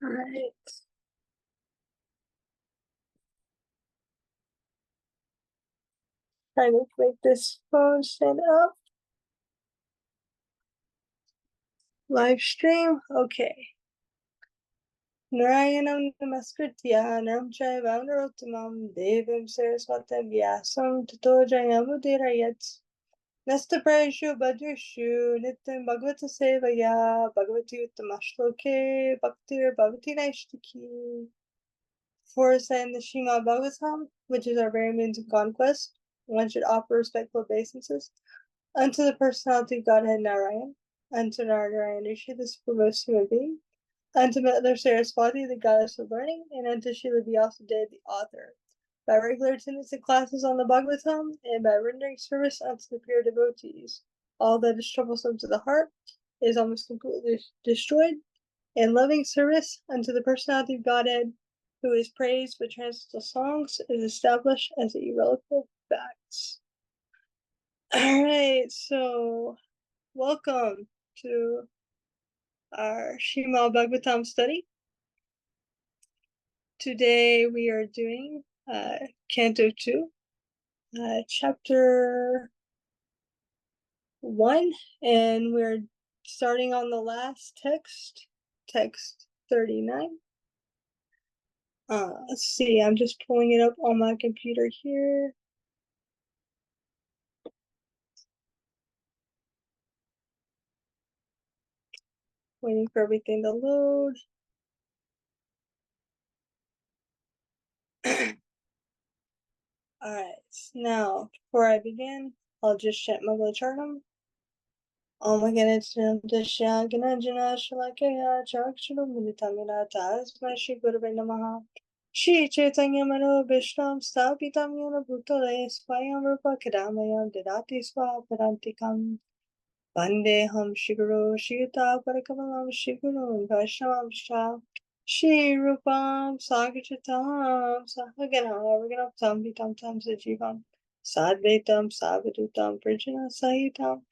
All right. Trying to make this phone stand up. Live stream. Okay. Narayanam namaskritya nam chaivam narottamam devim saraswatam vyasam tato jayamudirayat. Nasta prayashu bhadrishu nityam bhagavata sevaya bhagavati uttamashloke bhaktir bhavati naishtiki. For ascend the Shima Bhagavatam, which is our very means of conquest, one should offer respectful obeisances unto the personality of Godhead Narayan, unto Narayan Rishi, the supremest human being, unto Mother Saraswati, the goddess of learning, and unto Srila Vyasadeva, the author. By regular attendance at classes on the Bhagavatam, and by rendering service unto the pure devotees, all that is troublesome to the heart is almost completely destroyed, and loving service unto the personality of Godhead, who is praised with transcendental songs, is established as a irrevocable fact. All right, so welcome to our Shrimad Bhagavatam study. Today we are doing Canto 2, Chapter 1, and we're starting on the last text, text 39. Let's see, I'm just pulling it up on my computer here. Waiting for everything to load. Alright, now before I begin, I'll just chant Mangalacharanam. Om Ganachanam Dasya Ganajana Shalakaya Chakshuram Militamina Tasma Shri Gurave Namaha Shri Chaitanya Mano Vishram Stapitam Yana Bhutale Swayam Rupa Kadamayam Didati Swa Parantikam Vandeham Shiguru Shiyata Parakamalam Shiguru Vaishnavam Shah Shri Rupam Sagachatam Sahagana Raganaptam Vitam Tam Sajivam Sadvaitam Savadutam Virjana Sahitam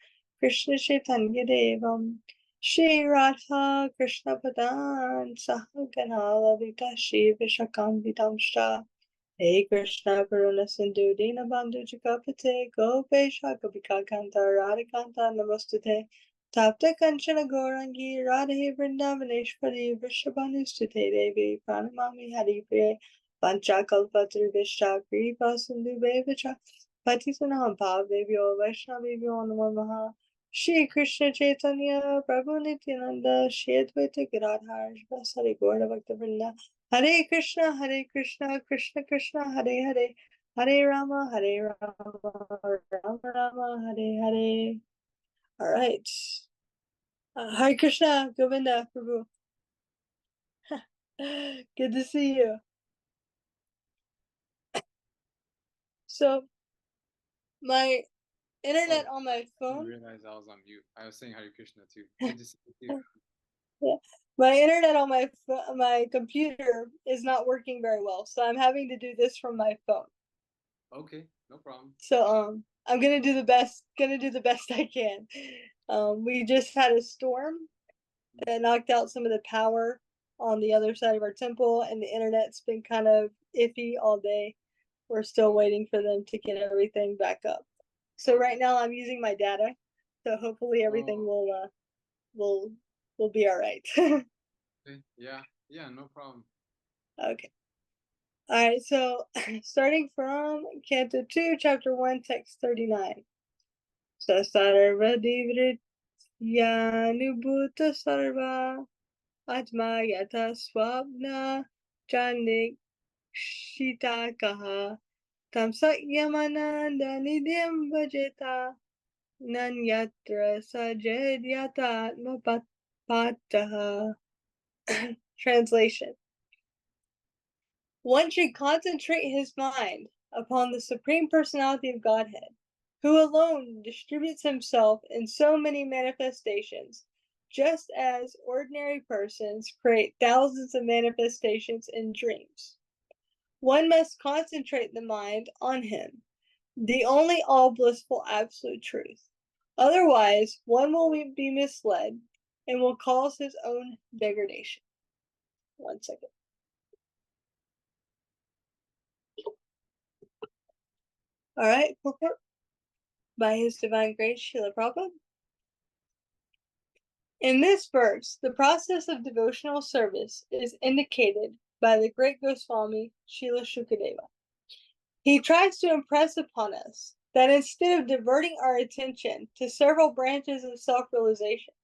Krishna Chaitanya Devam Shri Radha Krishna Padan Sahagana Lavita Shri Vishakam Vitam Shah Hey Krishna Karuna Sindhu Dina Bandhu Jakapate Gopesha Kapika Kanta Radhikanta Namostute Tapta Kanchana Gorangi Radhe Vrindavaneshwari Vrishabhanustute Devi Pranamami Haripriye Pancha Kalpatri Vishta Kripa Sindhu Bevacha Patisanam Bhavevyo Vaishnavevyo Namo Maha Shri Krishna Chaitanya Prabhu Nityananda Shri Advaita Giradhar Vasari Gaura Bhakta Vrinda Hare Krishna, Krishna Krishna, Hare Hare, Hare Rama, Rama Rama, Hare Hare. All right. Hare Krishna, Govinda, Prabhu. Good to see you. So, my internet on my phone. I realized I was on mute. I was saying Hare Krishna too. Good to see you. Yeah. My internet on my computer is not working very well, so I'm having to do this from my phone. Okay, no problem. So I'm gonna do the best I can. We just had a storm that knocked out some of the power on the other side of our temple, and the internet's been kind of iffy all day. We're still waiting for them to get everything back up. So right now I'm using my data, so hopefully everything will be all right. Okay. Yeah, no problem. Okay. All right, so starting from Canto 2, Chapter 1, Text 39. Sasarva Divrit Yanubhuta Sarva Atma Yata Swapna Chanik Shitakaha Tamsak Yamananda Nidhyam Vajeta Nanyatra Sajed Yata Atmapataha. Translation. One should concentrate his mind upon the Supreme Personality of Godhead, who alone distributes himself in so many manifestations, just as ordinary persons create thousands of manifestations in dreams. One must concentrate the mind on him, the only all-blissful absolute truth. Otherwise, one will be misled and will cause his own degradation. 1 second. All right, purport by His Divine Grace, Srila Prabhupada. In this verse, the process of devotional service is indicated by the great Goswami, Srila Shukadeva. He tries to impress upon us that instead of diverting our attention to several branches of self-realization,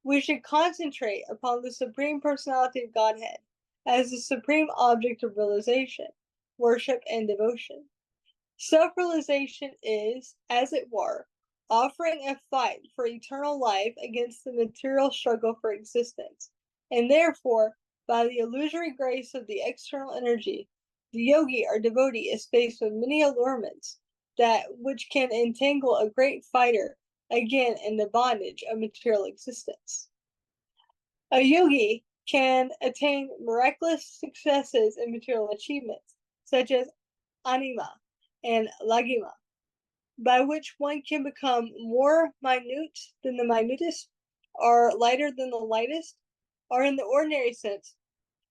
we should concentrate upon the Supreme Personality of Godhead as the supreme object of realization, worship, and devotion. Self-realization is, as it were, offering a fight for eternal life against the material struggle for existence, and therefore, by the illusory grace of the external energy, the yogi or devotee is faced with many allurements which can entangle a great fighter again in the bondage of material existence. A yogi can attain miraculous successes in material achievements, such as anima and lagima, by which one can become more minute than the minutest, or lighter than the lightest, or in the ordinary sense,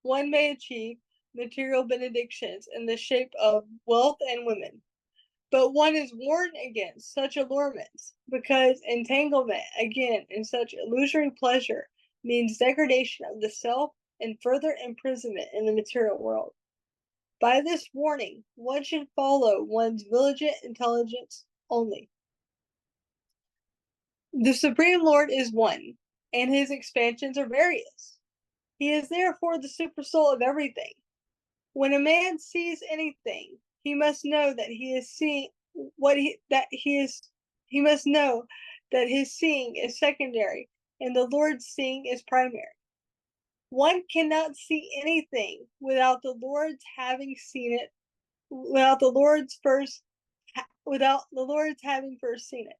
one may achieve material benedictions in the shape of wealth and women. But one is warned against such allurements, because entanglement, again, in such illusory pleasure means degradation of the self and further imprisonment in the material world. By this warning, one should follow one's vigilant intelligence only. The Supreme Lord is one, and his expansions are various. He is therefore the supersoul of everything. When a man sees anything, he must know that he is seeing he must know that his seeing is secondary and the Lord's seeing is primary. One cannot see anything without the Lord's having seen it, without the Lord's having first seen it.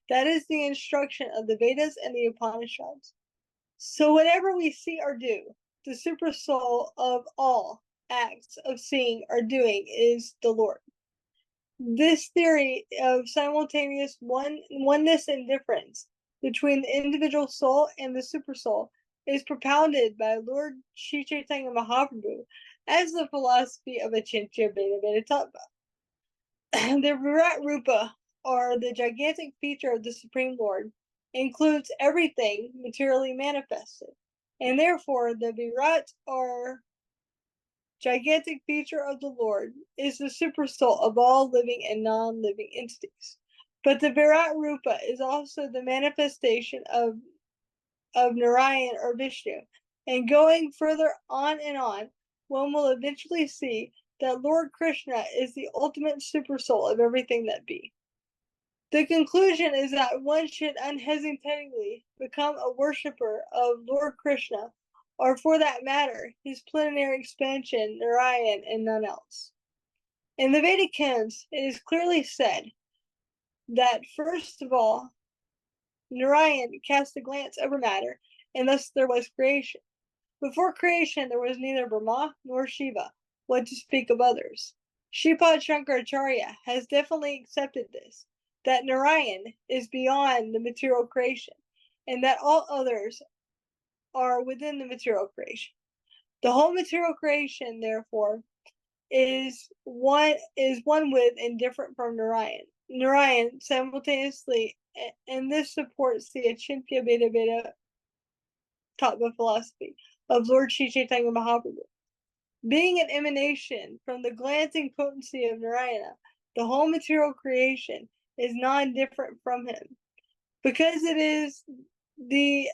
That is the instruction of the Vedas and the Upanishads. So whatever we see or do, the supersoul of all acts of seeing or doing is the Lord. This theory of simultaneous oneness and difference between the individual soul and the supersoul is propounded by Lord Sri Chaitanya Mahaprabhu as the philosophy of Achintya Bheda Bheda Tattva. The Virat Rupa, or the gigantic feature of the Supreme Lord, includes everything materially manifested, and therefore the Virat, or gigantic feature of the Lord, is the supersoul of all living and non-living entities. But the Virat Rupa is also the manifestation of Narayan or Vishnu, and going further on and on, one will eventually see that Lord Krishna is the ultimate supersoul of everything that be. The conclusion is that one should unhesitatingly become a worshipper of Lord Krishna, or for that matter, his plenary expansion, Narayan, and none else. In the Vedic hymns, it is clearly said that, first of all, Narayan cast a glance over matter, and thus there was creation. Before creation, there was neither Brahma nor Shiva, what to speak of others. Shripad Shankaracharya has definitely accepted this, that Narayan is beyond the material creation, and that all others are within the material creation. The whole material creation, therefore, is one with and different from Narayan simultaneously, and this supports the Achintya Bheda Bheda Tattva philosophy of Lord Sri Chaitanya Mahaprabhu. Being an emanation from the glancing potency of Narayana, the whole material creation is non-different from him, because it is the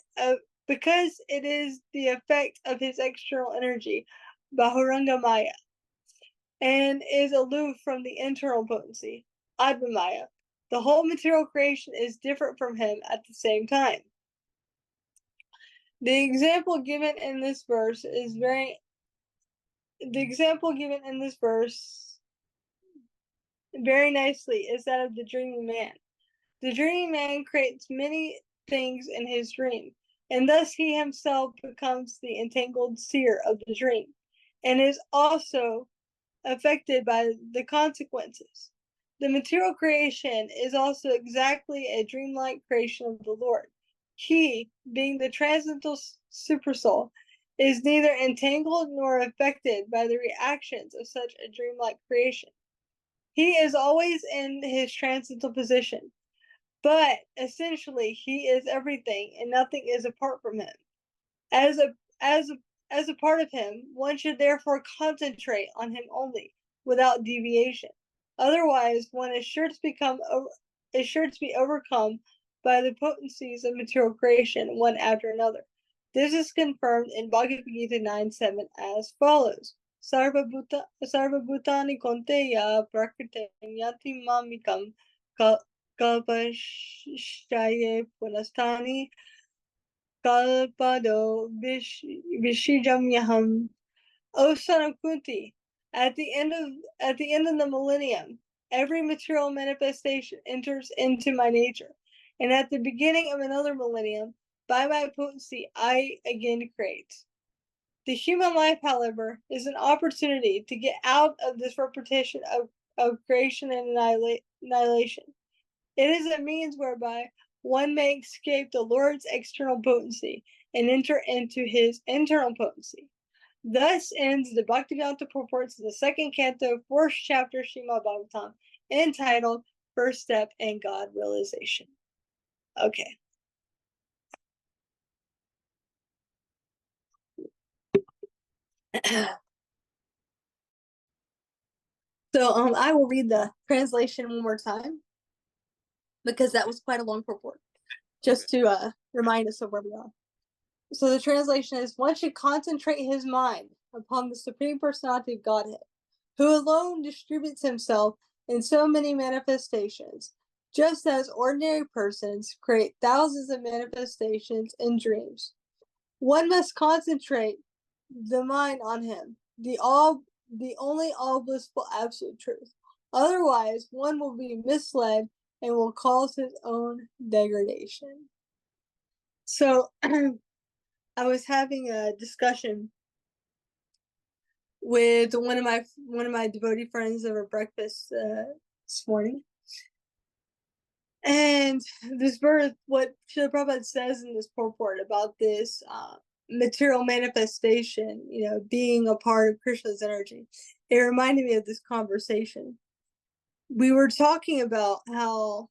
effect of his external energy, Bahuranga Maya, and is aloof from the internal potency, Adva Maya. The whole material creation is different from him at the same time. The example given in this verse very nicely is that of the dreaming man. The dreaming man creates many things in his dream, and thus he himself becomes the entangled seer of the dream, and is also affected by the consequences. The material creation is also exactly a dreamlike creation of the Lord. He, being the transcendental supersoul, is neither entangled nor affected by the reactions of such a dreamlike creation. He is always in his transcendental position, but essentially he is everything and nothing is apart from him. As a as a as a part of him, one should therefore concentrate on him only, without deviation. Otherwise, one is sure to be overcome by the potencies of material creation, one after another. This is confirmed in Bhagavad Gita 9:7 as follows. Sarva bhutani konteya prakritanyati mamikam kalpashaye punastani kalpado vishijamyaham. O son of Kunti, at the end of the millennium, every material manifestation enters into my nature, and at the beginning of another millennium, by my potency, I again create. The human life, however, is an opportunity to get out of this repetition of creation and annihilation. It is a means whereby one may escape the Lord's external potency and enter into his internal potency. Thus ends the Bhaktivedanta purports of the second canto, fourth chapter, Srimad Bhagavatam, entitled First Step in God Realization. Okay. So I will read the translation one more time because that was quite a long purport, just to remind us of where we are. So the translation is, one should concentrate his mind upon the Supreme Personality of Godhead, who alone distributes himself in so many manifestations, just as ordinary persons create thousands of manifestations in dreams. One must concentrate the mind on him, the only all blissful absolute truth. Otherwise, one will be misled and will cause his own degradation. So I was having a discussion with one of my devotee friends over breakfast this morning, and this verse, what Srila Prabhupada says in this purport about this material manifestation, being a part of Krishna's energy, it reminded me of this conversation. We were talking about how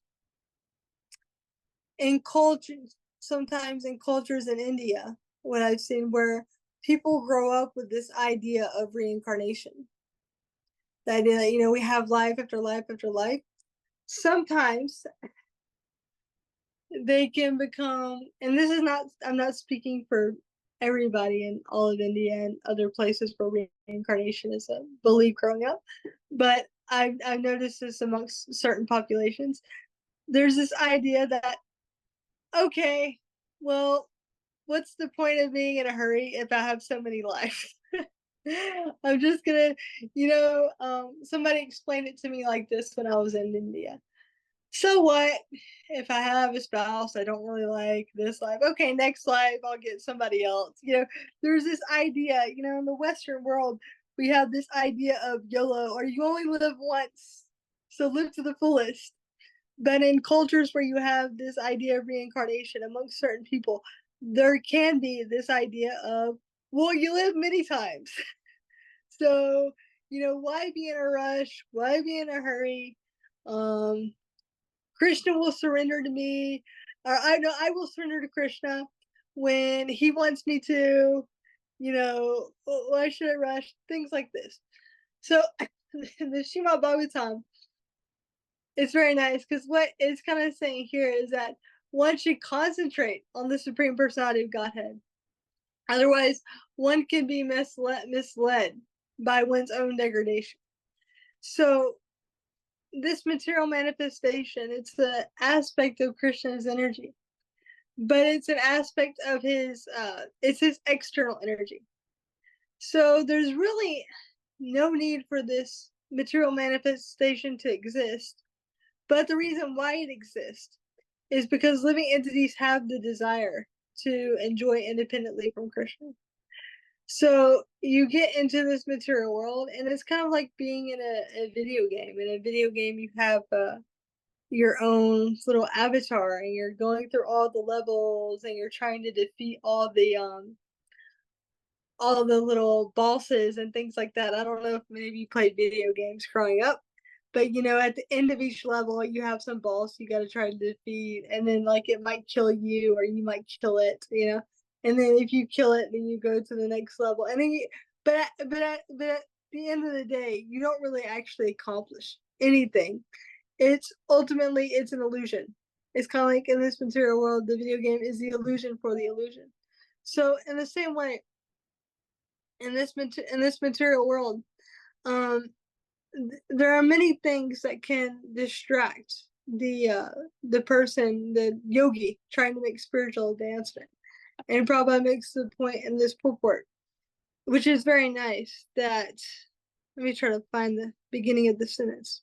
sometimes in cultures in India, what I've seen, where people grow up with this idea of reincarnation. The idea that, we have life after life after life. Sometimes they can become, and I'm not speaking for everybody in all of India and other places where reincarnation is a belief growing up, but I've noticed this amongst certain populations. There's this idea that, okay, well, what's the point of being in a hurry if I have so many lives? I'm just gonna, somebody explained it to me like this when I was in India. So what if I have a spouse I don't really like this life? Okay, next life I'll get somebody else. There's this idea, in the Western world, we have this idea of YOLO, or you only live once, so live to the fullest. But in cultures where you have this idea of reincarnation amongst certain people, there can be this idea of, well, you live many times. So, why be in a rush? Why be in a hurry? Krishna will surrender to me, or I know I will surrender to Krishna when he wants me to. Why should I rush? Things like this. So, the Srimad Bhagavatam, it's very nice because what it's kind of saying here is that one should concentrate on the Supreme Personality of Godhead. Otherwise, one can be misled by one's own degradation. So, this material manifestation, it's the aspect of Krishna's energy, but it's an aspect of it's his external energy. So there's really no need for this material manifestation to exist. But the reason why it exists is because living entities have the desire to enjoy independently from Krishna. So you get into this material world, and it's kind of like being in a video game. In a video game, you have your own little avatar, and you're going through all the levels, and you're trying to defeat all the all the little bosses and things like that. I don't know if many of you played video games growing up, but you know, at the end of each level, you have some boss you got to try to defeat, and then like it might kill you or you might kill it, you know. And then if you kill it, then you go to the next level, and then but at the end of the day, you don't really actually accomplish anything. It's ultimately it's an illusion. It's kind of like in this material world, the video game is the illusion for the illusion. So in the same way, in this material world, um, there are many things that can distract the person, the yogi, trying to make spiritual advancement. And Prabhupada makes the point in this purport, which is very nice. That let me try to find the beginning of the sentence.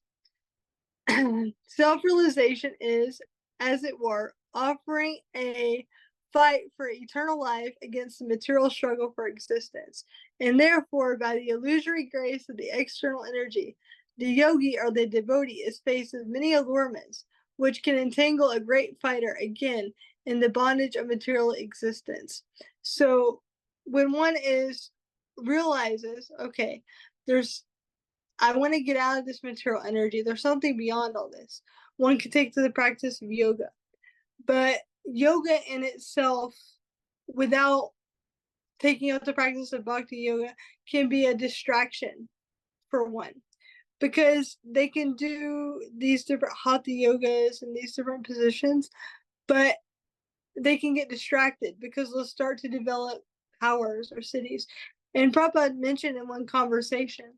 Self-realization is, as it were, offering a fight for eternal life against the material struggle for existence. And therefore, by the illusory grace of the external energy, the yogi or the devotee is faced with many allurements, which can entangle a great fighter again in the bondage of material existence. So when one realizes, okay, I want to get out of this material energy. There's something beyond all this. One can take to the practice of yoga. But yoga in itself, without taking up the practice of bhakti yoga, can be a distraction for one. Because they can do these different hatha yogas and these different positions, but they can get distracted because they'll start to develop powers or cities. And Prabhupada mentioned in one conversation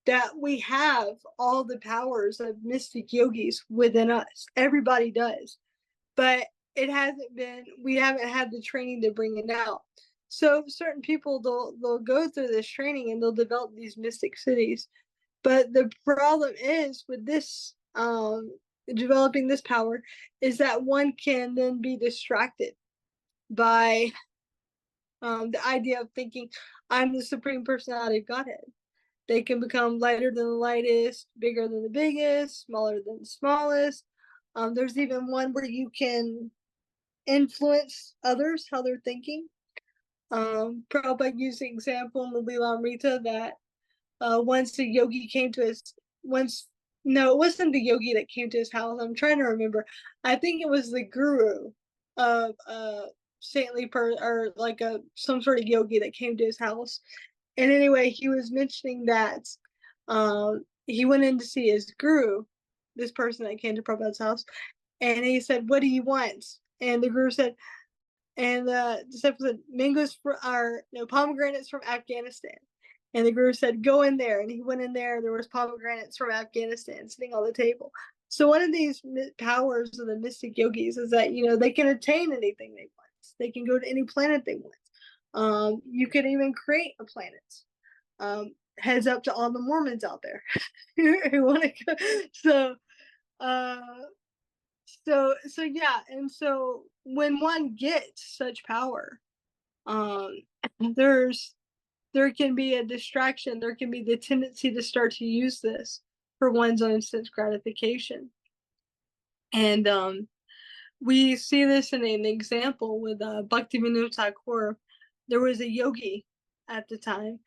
that we have all the powers of mystic yogis within us. Everybody does. But we haven't had the training to bring it out. So certain people, they'll go through this training and they'll develop these mystic cities. But the problem is with this developing this power is that one can then be distracted by the idea of thinking, I'm the Supreme Personality of Godhead. They can become lighter than the lightest, bigger than the biggest, smaller than the smallest. There's even one where you can influence others, how they're thinking. Prabhupada used the example in the Lilamrita that once the yogi came to his, no, it wasn't the yogi that came to his house. I'm trying to remember. I think it was the guru of saintly or like some sort of yogi that came to his house. And anyway, he was mentioning that he went in to see his guru, this person that came to Prabhupada's house, and he said, "What do you want?" And the guru said, and the disciple said, "Mangoes are no pomegranates from Afghanistan." And the guru said, "Go in there." And he went in there. There was pomegranates from Afghanistan sitting on the table. So one of these powers of the mystic yogis is that they can attain anything they want. They can go to any planet they want. You could even create a planet. Heads up to all the Mormons out there who want to go. So yeah, and so when one gets such power, um, there can be a distraction. There can be the tendency to start to use this for one's own sense gratification, and we see this in an example with Bhaktivinoda Thakur. There was a yogi at the time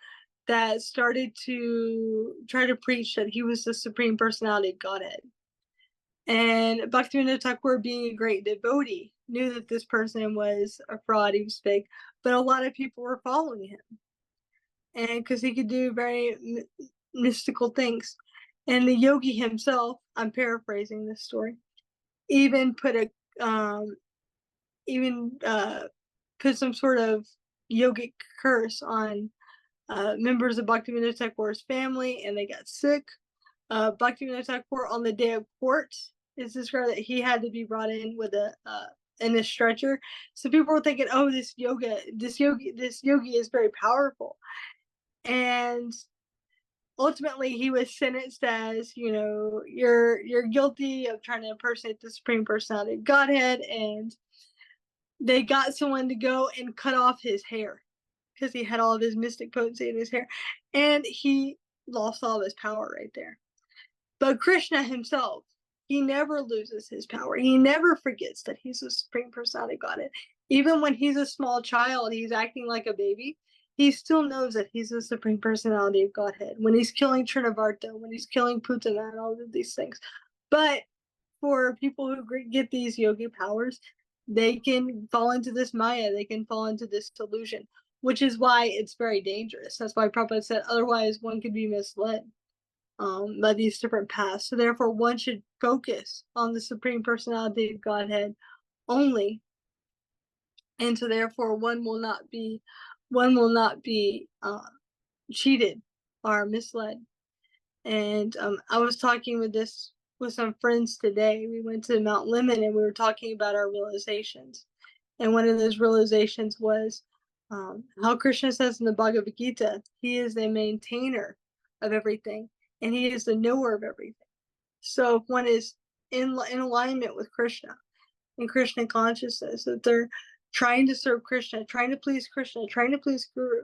that started to try to preach that he was the Supreme Personality of Godhead. And Bhaktivinoda Thakur, being a great devotee, knew that this person was a fraud, he was fake, but a lot of people were following him. And because he could do very mystical things. And the yogi himself, I'm paraphrasing this story, even put some sort of yogic curse on members of Bhaktivinoda Thakur's family, and they got sick. Bhaktivinoda Thakur, on the day of court, is described that he had to be brought in with in a stretcher. So people were thinking, oh, this yogi is very powerful. And ultimately he was sentenced as, you're guilty of trying to impersonate the Supreme Personality of Godhead. And they got someone to go and cut off his hair because he had all of his mystic potency in his hair, and he lost all of his power right there. But Krishna himself, he never loses his power. He never forgets that he's the Supreme Personality of Godhead. Even when he's a small child, he's acting like a baby. he still knows that he's the Supreme Personality of Godhead when he's killing Trinavarta, when he's killing Putana, and all of these things. But for people who get these yogi powers, they can fall into this Maya, they can fall into this delusion, which is why it's very dangerous. That's why Prabhupada said otherwise one could be misled by these different paths. So therefore, one should focus on the Supreme Personality of Godhead only, and so therefore one will not be cheated or misled. And I was talking with some friends today. We went to Mount Lemon and we were talking about our realizations. And one of those realizations was how Krishna says in the Bhagavad Gita, he is the maintainer of everything and he is the knower of everything. So if one is in alignment with Krishna and Krishna consciousness, that they're trying to serve Krishna, trying to please Krishna, trying to please Guru,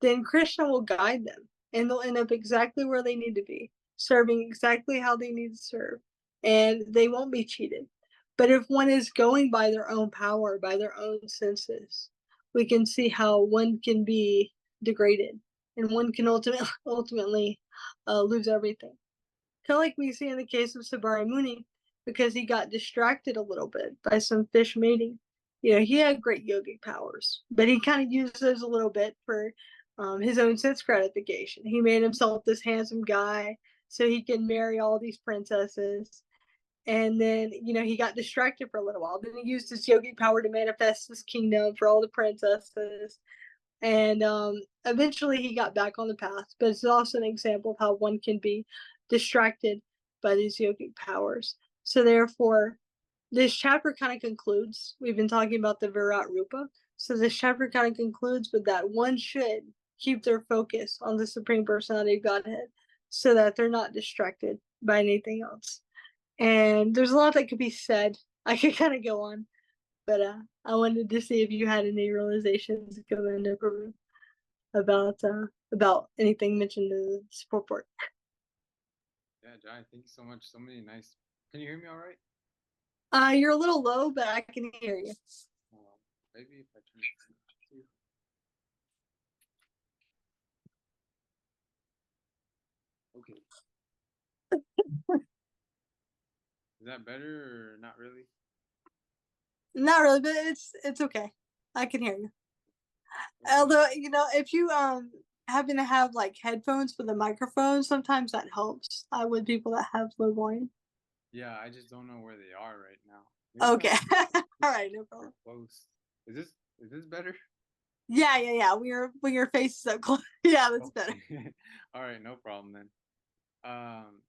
then Krishna will guide them and they'll end up exactly where they need to be, serving exactly how they need to serve, and they won't be cheated. But if one is going by their own power, by their own senses, we can see how one can be degraded and one can ultimately lose everything. Kind of like we see in the case of Sabari Muni, because he got distracted a little bit by some fish mating. You know, he had great yogic powers, but he kind of used those a little bit for his own sense gratification. He made himself this handsome guy so he could marry all these princesses. And then, you know, he got distracted for a little while. Then he used his yogic power to manifest this kingdom for all the princesses. And eventually he got back on the path. But it's also an example of how one can be distracted by these yogic powers. So therefore, this chapter kind of concludes. We've been talking about the Virat Rupa. So this chapter kind of concludes with that one should keep their focus on the Supreme Personality of Godhead so that they're not distracted by anything else. And there's a lot that could be said. I could kind of go on, but I wanted to see if you had any realizations going over about anything mentioned in this report. Yeah, Jai, thank you so much. So many nice. Can you hear me all right? You're a little low, but I can hear you. Maybe if I turn it to. Okay. Is that better or not really? Not really, but it's okay. I can hear you. Although, you know, if you happen to have like headphones with a microphone, sometimes that helps with people that have low volume. Yeah, I just don't know where they are right now. Maybe Okay. All right, no problem. close. Is this better? Yeah. When your face is up close. Yeah, that's better. All right, no problem then.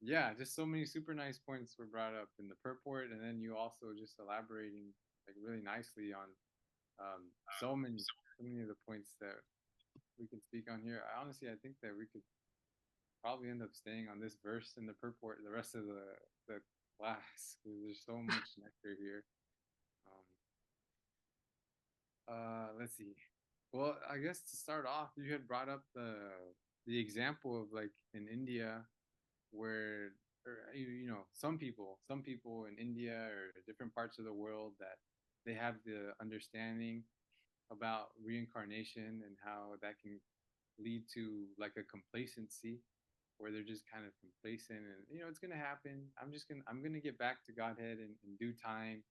Yeah, just so many super nice points were brought up in the purport, and then you also just elaborating like really nicely on so many of the points that we can speak on here. I think that we could probably end up staying on this verse in the purport the rest of the class because there's so much nectar here. Let's see. Well, I guess to start off, you had brought up the example of like in India where some people in India or different parts of the world that they have the understanding about reincarnation and how that can lead to like a complacency where they're just kind of complacent and it's gonna happen. I'm gonna get back to Godhead in due time.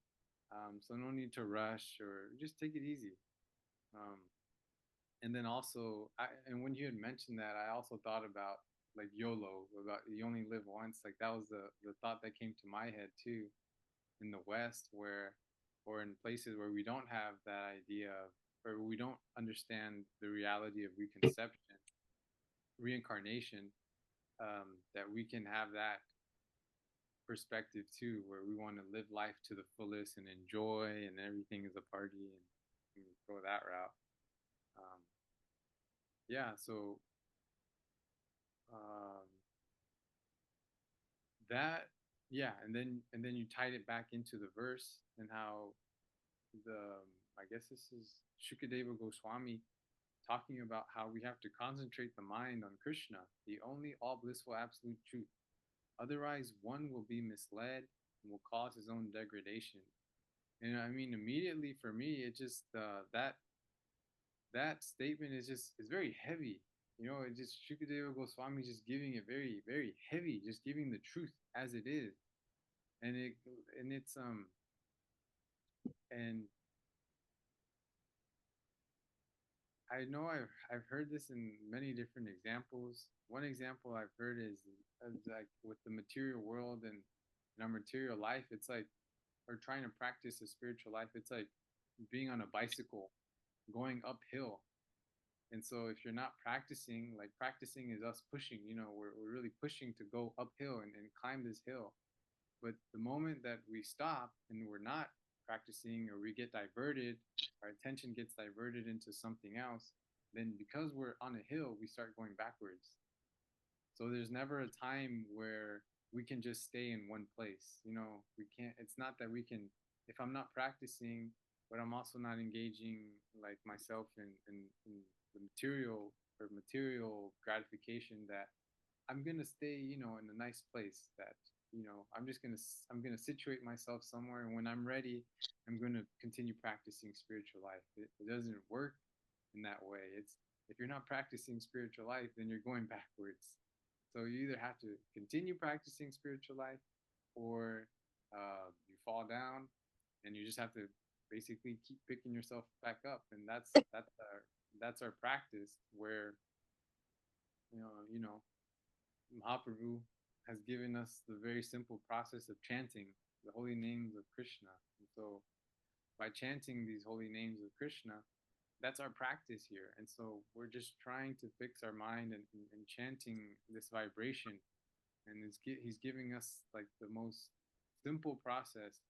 So no need to rush or just take it easy. Um, and then also, and when you had mentioned that, I also thought about like YOLO, about you only live once. Like that was the thought that came to my head too. In the West, or in places where we don't have that idea of, or we don't understand the reality of reincarnation, that we can have that perspective too, where we want to live life to the fullest and enjoy, and everything is a party, and go that route. Um, yeah, so um, that yeah, and then you tied it back into the verse and how I guess this is Shukadeva Goswami talking about how we have to concentrate the mind on Krishna, the only all blissful absolute truth. Otherwise, one will be misled and will cause his own degradation. And I mean, immediately for me, it just that that statement is just is very heavy. It just Shukadeva Goswami just giving it very, very heavy, just giving the truth as it is. And it and it's and I know I've heard this in many different examples. One example I've heard is like with the material world and in our material life, it's like or trying to practice a spiritual life, it's like being on a bicycle going uphill. And so if you're not practicing, like practicing is us pushing, we're really pushing to go uphill and climb this hill. But the moment that we stop and we're not practicing or we get diverted, our attention gets diverted into something else, then because we're on a hill, we start going backwards. So there's never a time where we can just stay in one place. We can't, it's not that we can, if I'm not practicing, but I'm also not engaging like myself in the material or material gratification that I'm gonna stay, in a nice place that, I'm gonna situate myself somewhere, and when I'm ready, I'm gonna continue practicing spiritual life. It doesn't work in that way. It's if you're not practicing spiritual life, then you're going backwards. So you either have to continue practicing spiritual life, or you fall down, and you just have to basically keep picking yourself back up, and that's our practice where Mahaprabhu has given us the very simple process of chanting the holy names of Krishna. And so by chanting these holy names of Krishna, that's our practice here. And so we're just trying to fix our mind and chanting this vibration. And he's giving us like the most simple process.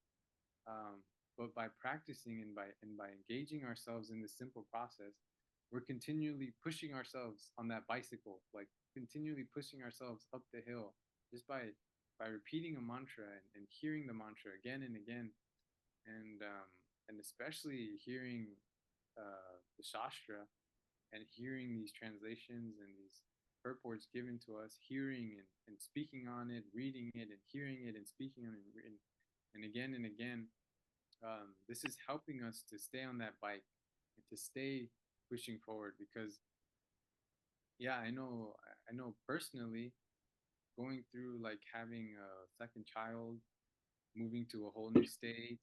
Um, but by practicing and by engaging ourselves in this simple process, we're continually pushing ourselves on that bicycle, like continually pushing ourselves up the hill, just by repeating a mantra and hearing the mantra again and again, and especially hearing the shastra and hearing these translations and these purports given to us, hearing and speaking on it, reading it and hearing it and speaking on it, and again and again. This is helping us to stay on that bike and to stay pushing forward because, yeah, I know personally going through like having a second child, moving to a whole new state,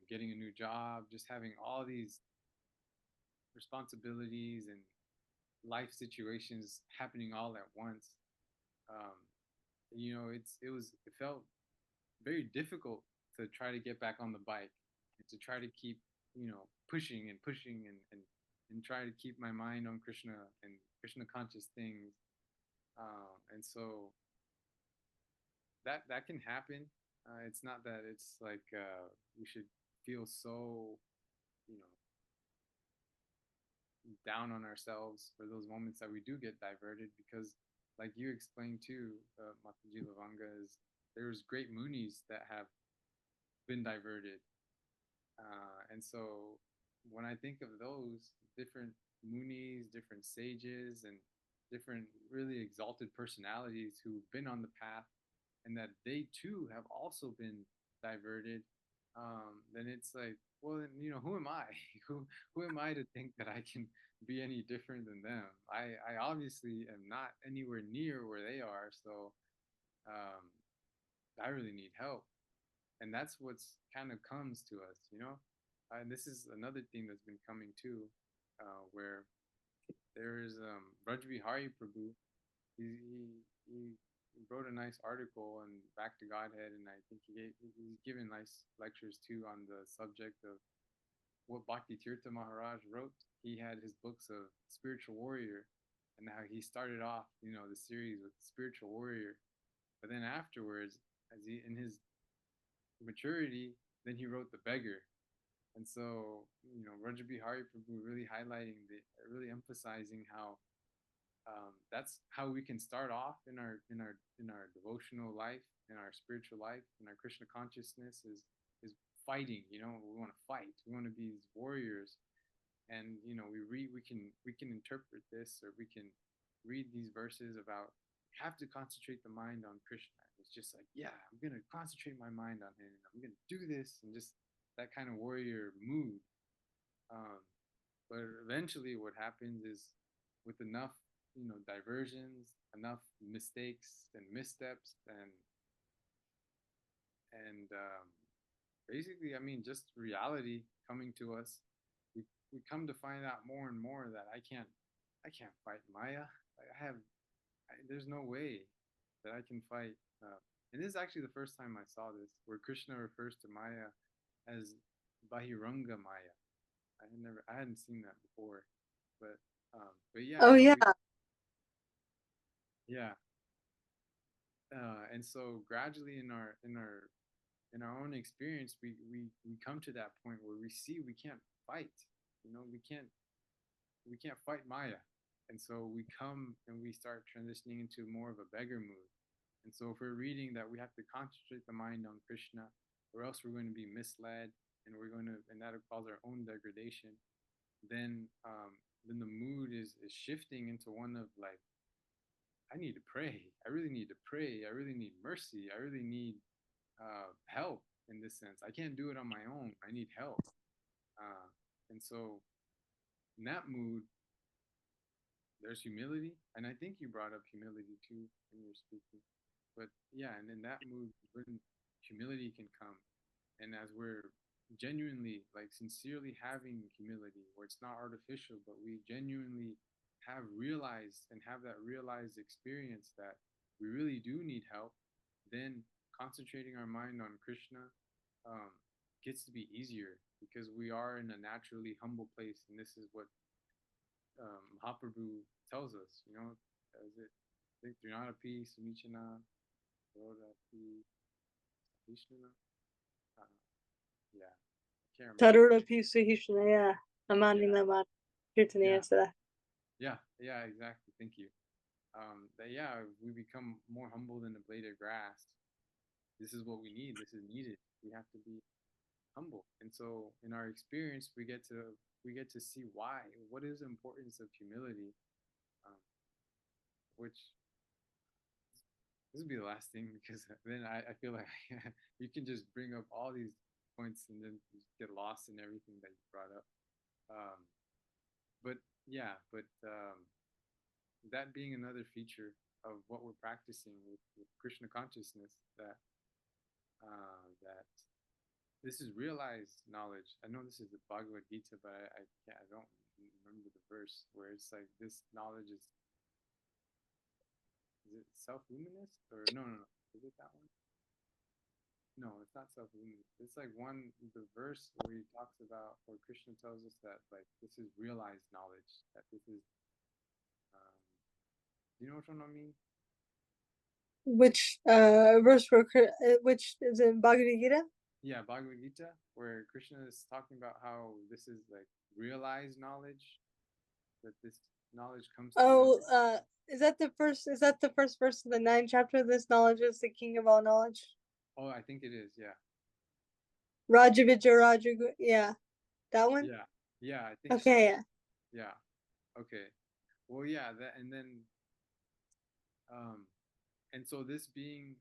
getting a new job, just having all these responsibilities and life situations happening all at once. Um, it felt very difficult to try to get back on the bike and to try to keep pushing and pushing and try to keep my mind on Krishna and Krishna conscious things. And so that can happen. It's not that it's like we should feel so you know down on ourselves for those moments that we do get diverted, because like you explained too, Mataji Lavanga, is there's great munis that have been diverted. And so when I think of those different munis, different sages, and different really exalted personalities who've been on the path and that they too have also been diverted, then it's like, well, then, who am I? who am I to think that I can be any different than them? I obviously am not anywhere near where they are, so um, I really need help, and that's what's kind of comes to us. And this is another thing that's been coming too, where there's Rajvi Hari Prabhu. He wrote a nice article on Back to Godhead, and I think he's given nice lectures too on the subject of what Bhakti Tirtha Maharaj wrote. He had his books of Spiritual Warrior, and how he started off, the series with Spiritual Warrior, but then afterwards, as he in his maturity, then he wrote The Beggar. And so, Raja Bihari Prabhu really highlighting really emphasizing how that's how we can start off in our devotional life, in our spiritual life, in our Krishna consciousness is fighting. We want to fight. We want to be these warriors, and we can interpret this, or we can read these verses about have to concentrate the mind on Krishna. It's just like, yeah, I'm gonna concentrate my mind on him, and I'm gonna do this, and just that kind of warrior mood. Um, But eventually, what happens is, with enough, diversions, enough mistakes and missteps, and basically, I mean, just reality coming to us, we come to find out more and more that I can't fight Maya. There's no way that I can fight. And this is actually the first time I saw this, where Krishna refers to Maya as Bahiranga Maya. I hadn't seen that before, but yeah, Oh yeah. yeah, and so gradually in our own experience, we come to that point where we see we can't fight. We can't fight Maya, and so we come and we start transitioning into more of a beggar mood. And so if we're reading that we have to concentrate the mind on Krishna, or else we're going to be misled, and that'll cause our own degradation. Then the mood is shifting into one of like, I need to pray. I really need to pray. I really need mercy. I really need help in this sense. I can't do it on my own. I need help. And so in that mood, there's humility, and I think you brought up humility too when you were speaking. But yeah, and in that mood, when humility can come, and as we're genuinely, like, sincerely having humility, where it's not artificial, but we genuinely have realized and have that realized experience that we really do need help, then concentrating our mind on Krishna um, gets to be easier, because we are in a naturally humble place, and this is what Mahaprabhu tells us. Is it Trinadapi, Sumichana, Rodapi, Vishnu? Uh, yeah, I can't remember. Tarura Pisu Hishnaya. Yeah, Amanila Kirtaniya yeah, Sada. yeah, exactly. Thank you. That yeah, we become more humble than a blade of grass. This is what we need. This is needed. We have to be humble. And so in our experience, we get to see why. What is the importance of humility? Um, which this will be the last thing, because then I feel like you can just bring up all these points and then just get lost in everything that you brought up. Um, but yeah, but that being another feature of what we're practicing with Krishna consciousness, that this is realized knowledge. I know this is the Bhagavad Gita, but I don't remember the verse where it's like this knowledge is it self-luminous, or no, is it that one? No, it's not self-luminous. It's like the verse where he talks about, where Krishna tells us that, like, this is realized knowledge, that this is, um, you know what I mean? Which verse for which is in Bhagavad Gita? Yeah, Bhagavad Gita, where Krishna is talking about how this is like realized knowledge, that this knowledge comes to us. Oh, is that the first verse of the ninth chapter? This knowledge is the king of all knowledge. Oh, I think it is. Yeah, Raja Vijay Raja, yeah, that one. yeah, yeah. I think so. Okay, yeah. Yeah. Okay. Well, yeah. That, um, and so this being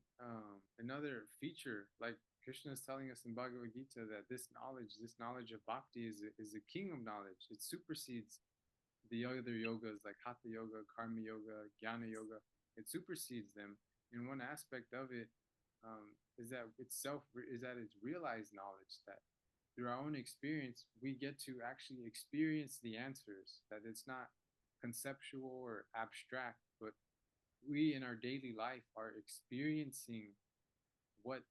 another feature, like Krishna is telling us in Bhagavad Gita, that this knowledge of bhakti is the king of knowledge. It supersedes the other yogas like hatha yoga, karma yoga, jnana yoga. It supersedes them. And one aspect of it is that it's realized knowledge, that through our own experience we get to actually experience the answers. That it's not conceptual or abstract, but we in our daily life are experiencing what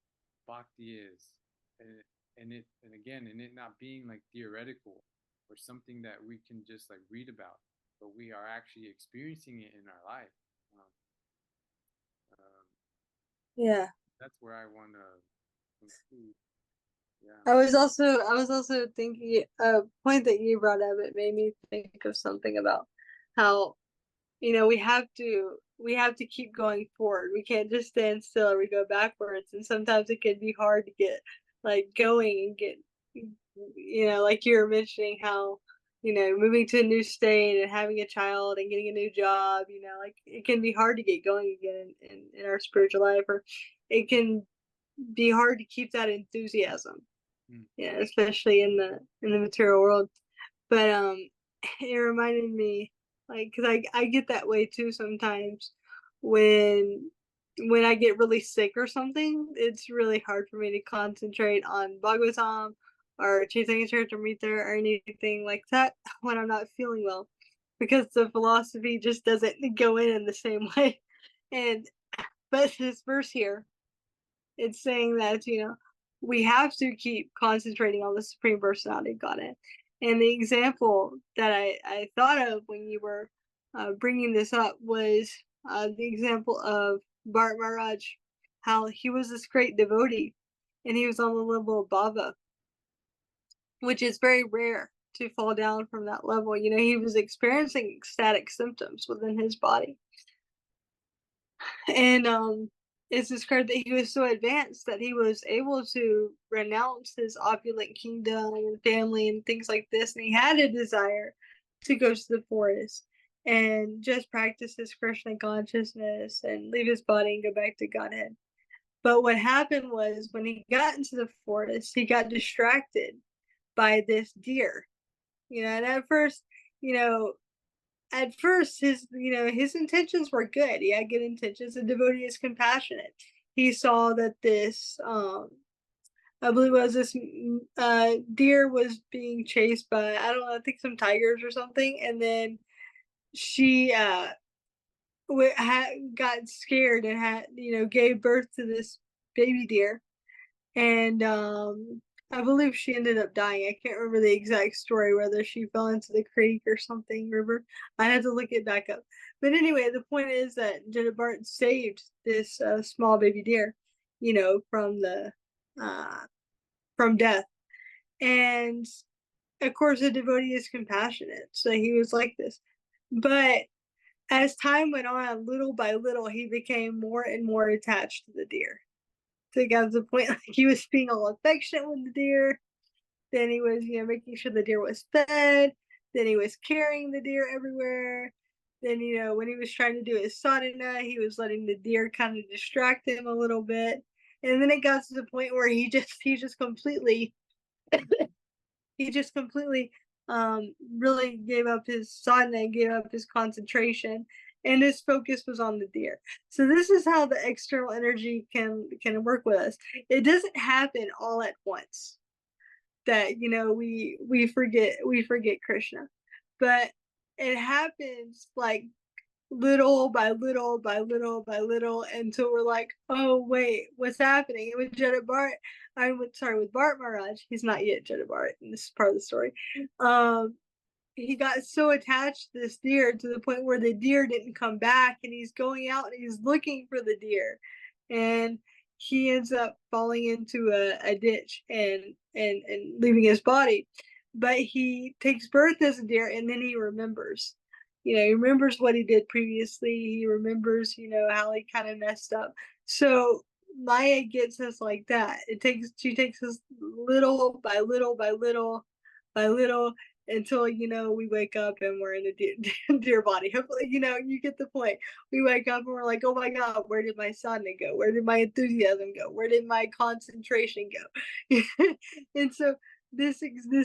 bhakti is, and and it not being like theoretical or something that we can just like read about, but we are actually experiencing it in our life. um, um, Yeah. that's where I want to conclude. Yeah. I was also thinking a point that you brought up, it made me think of something about how, we have to keep going forward. We can't just stand still or we go backwards. And sometimes it can be hard to get like going and get, like you were mentioning how, moving to a new state and having a child and getting a new job, like it can be hard to get going again in our spiritual life, or it can be hard to keep that enthusiasm. Mm. Yeah, especially in the material world. But it reminded me, like, because I get that way too sometimes when I get really sick or something. It's really hard for me to concentrate on Bhagavatam or Chaitanya Charitamrita or anything like that when I'm not feeling well, because the philosophy just doesn't go in the same way. And but this verse here, it's saying that, we have to keep concentrating on the Supreme Personality of Godhead. And the example that I thought of when you were bringing this up was the example of Bart Maharaj, how he was this great devotee and he was on the level of Bhava, which is very rare to fall down from that level. He was experiencing ecstatic symptoms within his body. And it's described that he was so advanced that he was able to renounce his opulent kingdom and family and things like this. And he had a desire to go to the forest and just practice his Krishna consciousness and leave his body and go back to Godhead. But what happened was when he got into the forest, he got distracted by this deer. And you know, at first his intentions were good. He had good intentions. The devotee is compassionate. He saw that this I believe it was this deer was being chased by, I don't know, I think some tigers or something, and then she got scared and gave birth to this baby deer. And I believe she ended up dying. I can't remember the exact story, whether she fell into the creek or something, river. I had to look it back up. But anyway, the point is that Jenna Bart saved this small baby deer, from the uh, from death. And of course, the devotee is compassionate, so he was like this. But as time went on, little by little, he became more and more attached to the deer. So it got to the point like he was being all affectionate with the deer. Then he was, making sure the deer was fed. Then he was carrying the deer everywhere. Then, when he was trying to do his sadhana, he was letting the deer kind of distract him a little bit. And then it got to the point where he just completely really gave up his sadhana and gave up his concentration, and his focus was on the deer. So this is how the external energy can work with us. It doesn't happen all at once that we forget Krishna, but it happens like little by little by little by little until we're like, oh wait, what's happening? And with Jada Bart, with Bart Maharaj, he's not yet Jada Bart, and this is part of the story. He got so attached to this deer to the point where the deer didn't come back, and he's going out and he's looking for the deer, and he ends up falling into a ditch and leaving his body. But he takes birth as a deer, and then he remembers. He remembers what he did previously. He remembers, how he kind of messed up. So Maya gets us like that. She takes us little by little by little by little until we wake up and we're in a deer body. Hopefully, you get the point. We wake up and we're like, oh my god, where did my sadhana go? Where did my enthusiasm go? Where did my concentration go? And so this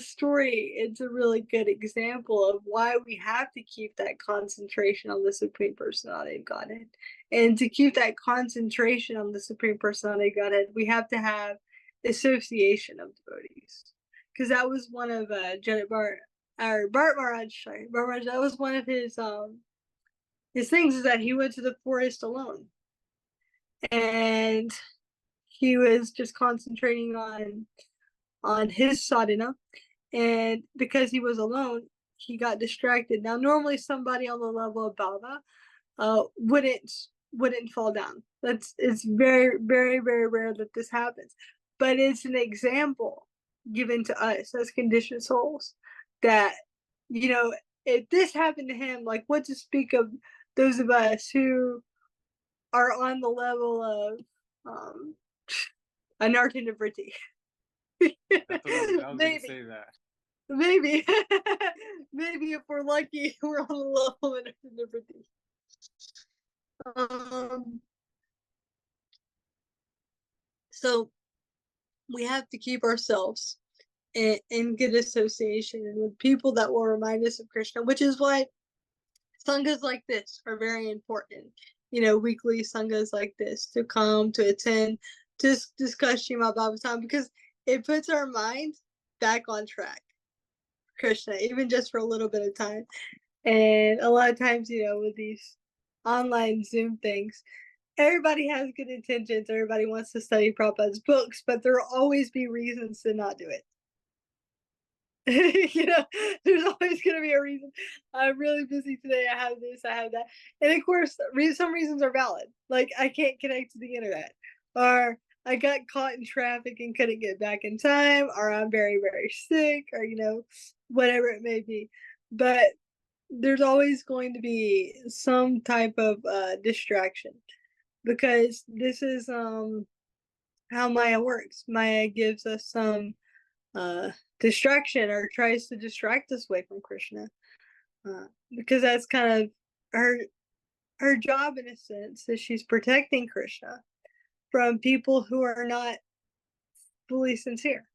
story, it's a really good example of why we have to keep that concentration on the Supreme Personality of Godhead. And to keep that concentration on the Supreme Personality of Godhead, we have to have association of devotees. Because that was one of Janet Bart or Bart Maharaj, sorry, Bart Maharaj, that was one of his things, is that he went to the forest alone. And he was just concentrating on his sadhana, and because he was alone, he got distracted. Now, normally somebody on the level of Bhava wouldn't fall down. It's very, very, very rare that this happens. But it's an example given to us as conditioned souls that, if this happened to him, like what to speak of those of us who are on the level of anartha nivritti. That's what I was gonna Maybe. say that. Maybe. Maybe if we're lucky, we're on the level of anartha nivritti. Um, so we have to keep ourselves in good association and with people that will remind us of Krishna, which is why sanghas like this are very important. Weekly sanghas like this to come to attend to discuss Srimad Bhagavatam, because it puts our mind back on track, Krishna, even just for a little bit of time. And a lot of times, with these online Zoom things, everybody has good intentions. Everybody wants to study Prabhupada's books, but there will always be reasons to not do it. There's always going to be a reason. I'm really busy today. I have this, I have that. And of course, some reasons are valid. Like, I can't connect to the internet, or I got caught in traffic and couldn't get back in time, or I'm very, very sick, or, whatever it may be. But there's always going to be some type of distraction, because this is how Maya works. Maya gives us some distraction, or tries to distract us away from Krishna, because that's kind of her job, in a sense, is she's protecting Krishna from people who are not fully sincere,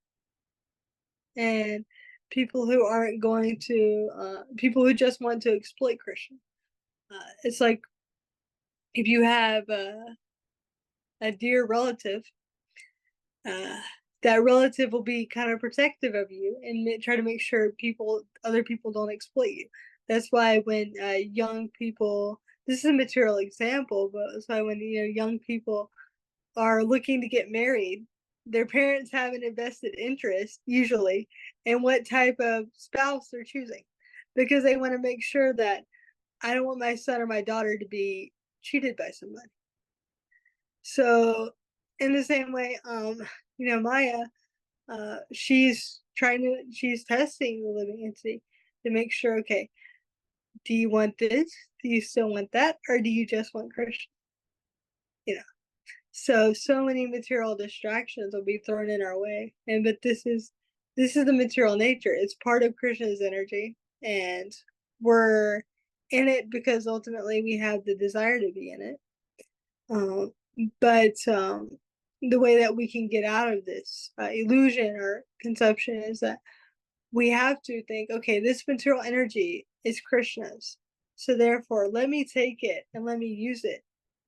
and people who aren't going to people who just want to exploit Krishna. It's like if you have a dear relative, that relative will be kind of protective of you and try to make sure other people don't exploit you. That's why when young people, this is a material example, but that's why when young people are looking to get married, their parents have an invested interest usually in what type of spouse they're choosing, because they want to make sure that I don't want my son or my daughter to be cheated by somebody. So in the same way, Maya, she's testing the living entity to make sure, okay, do you want this? Do you still want that? Or do you just want Krishna? So many material distractions will be thrown in our way. But this is the material nature. It's part of Krishna's energy, and we're in it because ultimately we have the desire to be in it. But the way that we can get out of this illusion or conception is that we have to think, okay, this material energy is Krishna's, so therefore let me take it and let me use it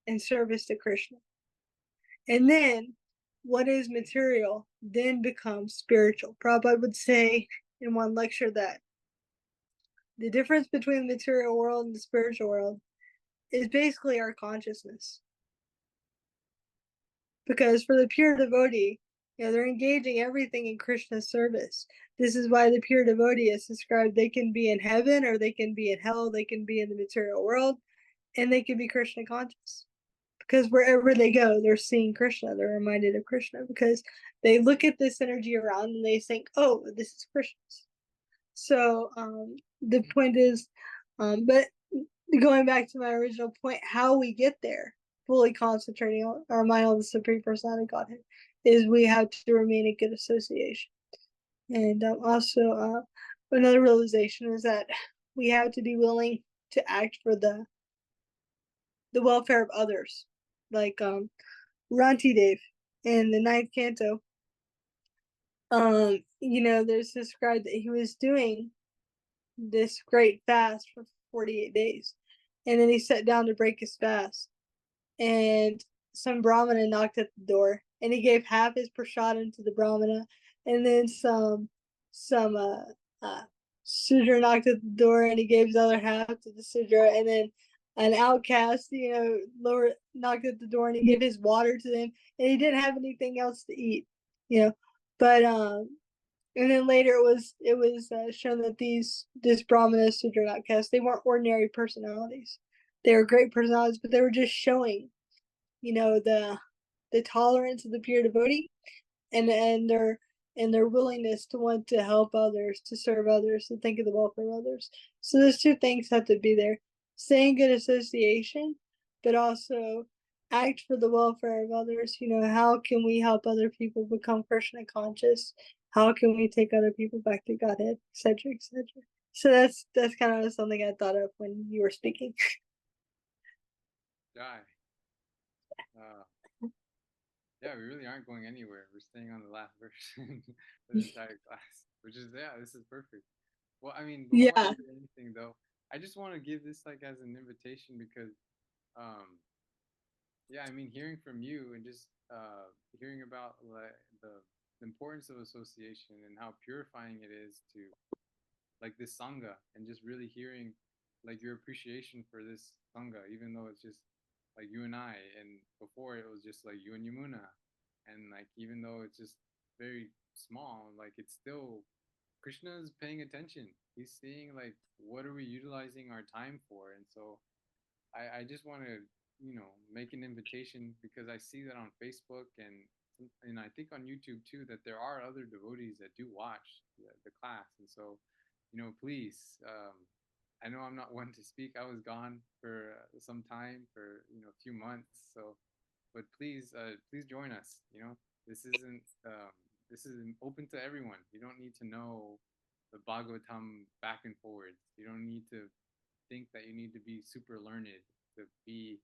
in service to Krishna. And then what is material then becomes spiritual. Prabhupada would say in one lecture that the difference between the material world and the spiritual world is basically our consciousness. Because for the pure devotee, they're engaging everything in Krishna's service. This is why the pure devotee is described, they can be in heaven, or they can be in hell, they can be in the material world, and they can be Krishna conscious. Because wherever they go, they're seeing Krishna, they're reminded of Krishna, because they look at this energy around and they think, oh, this is Krishna's. So the point is, but going back to my original point, how we get there, fully concentrating our mind on the Supreme Personality of Godhead, is we have to remain in good association. And also, another realization is that we have to be willing to act for the welfare of others. Like Ranti Dev in the ninth canto, there's described that he was doing this great fast for 48 days. And then he sat down to break his fast. And some Brahmana knocked at the door, and he gave half his prasadam to the Brahmana. And then some Sudra knocked at the door, and he gave his other half to the Sudra. And then an outcast, lower knocked at the door, and he gave his water to them. And he didn't have anything else to eat, But and then later it was shown that this Brahmana Sudra outcast, they weren't ordinary personalities. They were great personalities, but they were just showing, the tolerance of the pure devotee, and their willingness to want to help others, to serve others, to think of the welfare of others. So those two things have to be there: stay in good association, but also act for the welfare of others. How can we help other people become Krishna conscious? How can we take other people back to Godhead, etc., etc. So that's kind of something I thought of when you were speaking. Jai. Uh, Yeah, we really aren't going anywhere. We're staying on the last version of the entire class, which is, yeah, this is perfect. Well, I mean, before I Yeah. do anything though, I just want to give this like as an invitation because, um, yeah, I mean, hearing from you and just hearing about like the importance of association and how purifying it is to like this sangha, and just really hearing like your appreciation for this sangha, even though it's just like you and I, and before it was just like you and Yamuna, and like even though it's just very small, like it's still Krishna is paying attention. He's seeing like what are we utilizing our time for, and so I just want to make an invitation because I see that on Facebook and I think on YouTube too that there are other devotees that do watch the class, and so please, I know I'm not one to speak. I was gone for some time, for a few months, so but please join us. This isn't this is open to everyone. You don't need to know the Bhagavatam back and forwards. You don't need to think that you need to be super learned to be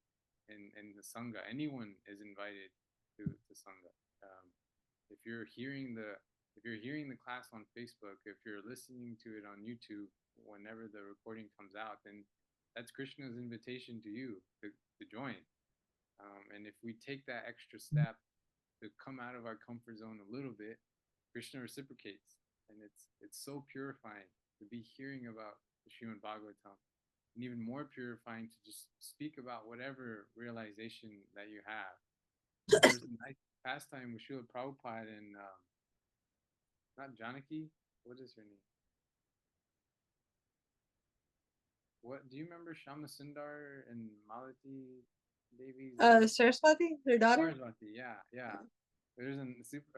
in the sangha. Anyone is invited to sangha. If you're hearing the if you're hearing the class on Facebook, if you're listening to it on YouTube, whenever the recording comes out, then that's Krishna's invitation to you to join. And if we take that extra step to come out of our comfort zone a little bit, Krishna reciprocates, and it's so purifying to be hearing about the Srimad Bhagavatam, and even more purifying to just speak about whatever realization that you have. There was a nice pastime with Srila Prabhupada and not Janaki. What is her name? What do you remember? Shama Sundar and Malati Devi's Saraswati, their daughter. Saraswati. Yeah, yeah. There's a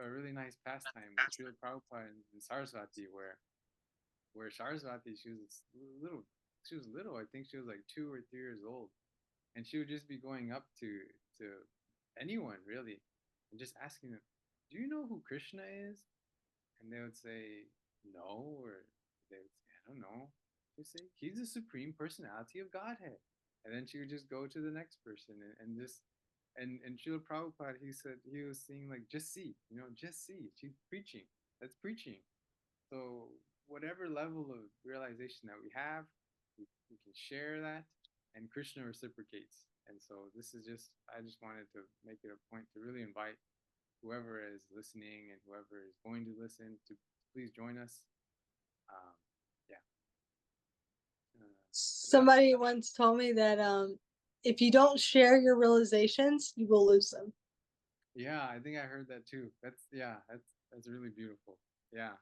really nice pastime with Srila Prabhupada and Saraswati where Saraswati she was little. I think she was like 2 or 3 years old, and she would just be going up to anyone really, and just asking them, "Do you know who Krishna is?" And they would say no, or they would say, "I don't know." She'd say, "He's the supreme personality of Godhead," and then she would just go to the next person and just and Srila Prabhupada, he said he was saying like, just see, just see. She's preaching. That's preaching. So whatever level of realization that we have, we can share that, and Krishna reciprocates. And so this is just, I just wanted to make it a point to really invite whoever is listening and whoever is going to listen to please join us. Um, yeah. That, Somebody once told me that if you don't share your realizations, you will lose them. yeah, I think I heard that too. That's really beautiful. Yeah.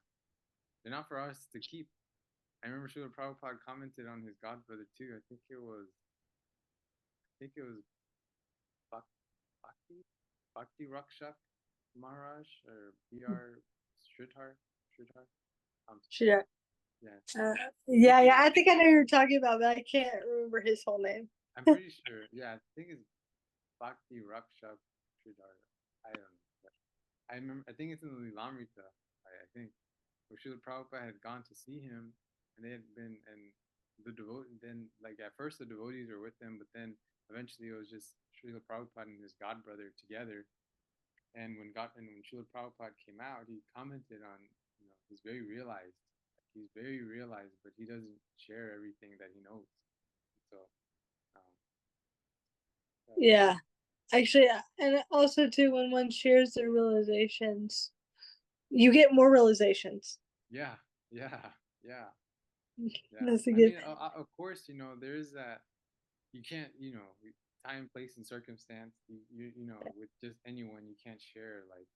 They're not for us to keep. I remember Srila Prabhupada commented on his godbrother too. I think it was Bhakti, Bhakti Rakshak Maharaj or B.R. Sridhar. Should I? Yeah, I think Yeah, it yeah. was. I think I know who you're talking about, but I can't remember his whole name. I'm pretty sure. Yeah, I think it's Bhakti Rakshak Sridhar. I don't know. But I remember. I think it's in the Lilamrita. I think where Srila Prabhupada had gone to see him, and they had been and the devote. Then like at first the devotees were with them, but then eventually it was just Srila Prabhupada and his godbrother together. And when Srila Prabhupada came out, he commented on, he's very realized. He's very realized, but he doesn't share everything that he knows. So, um, Yeah, actually, and also too, when one shares their realizations, you get more realizations. yeah, yeah, yeah, yeah. That's a I good. mean, of course, there is that you can't, time, place, and circumstance. With just anyone, you can't share like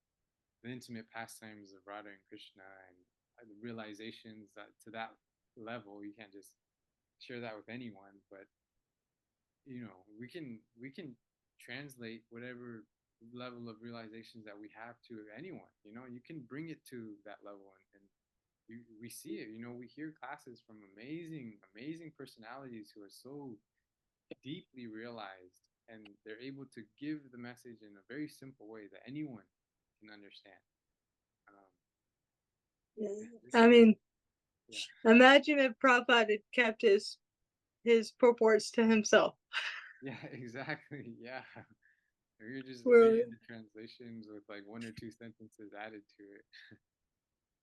the intimate pastimes of Radha and Krishna and the realizations that to that level. You can't just share that with anyone, but we can translate whatever level of realizations that we have to anyone. You can bring it to that level, and we see it. We hear classes from amazing personalities who are so deeply realized, and they're able to give the message in a very simple way that anyone can understand. um, Yeah. this I is mean, Yeah. imagine if Prabhupada had kept his purports to himself. Yeah, exactly. Yeah, Or you're just Where reading the translations with like one or two sentences added to it.